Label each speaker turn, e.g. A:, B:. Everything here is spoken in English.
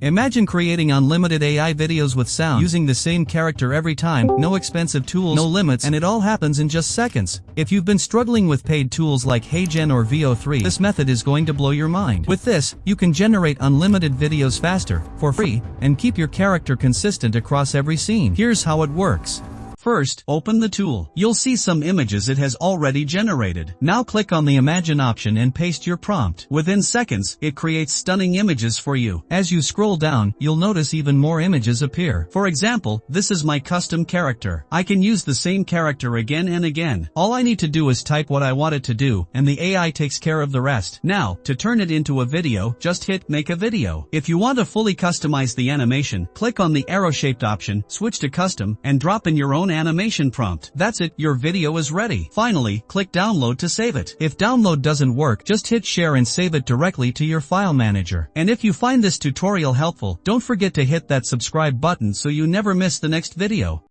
A: Imagine creating unlimited AI videos with sound, using the same character every time, no expensive tools, no limits, and it all happens in just seconds. If you've been struggling with paid tools like HeyGen or VO3, this method is going to blow your mind. With this, you can generate unlimited videos faster, for free, and keep your character consistent across every scene. Here's how it works. First, open the tool. You'll see some images it has already generated. Now click on the Imagine option and paste your prompt. Within seconds, it creates stunning images for you. As you scroll down, you'll notice even more images appear. For example, this is my custom character. I can use the same character again and again. All I need to do is type what I want it to do, and the AI takes care of the rest. Now, to turn it into a video, just hit Make a Video. If you want to fully customize the animation, click on the arrow-shaped option, switch to Custom, and drop in your own animation prompt. That's it, your video is ready. Finally, click Download to save it. If download doesn't work, just hit Share and save it directly to your file manager. And if you find this tutorial helpful, don't forget to hit that subscribe button so you never miss the next video.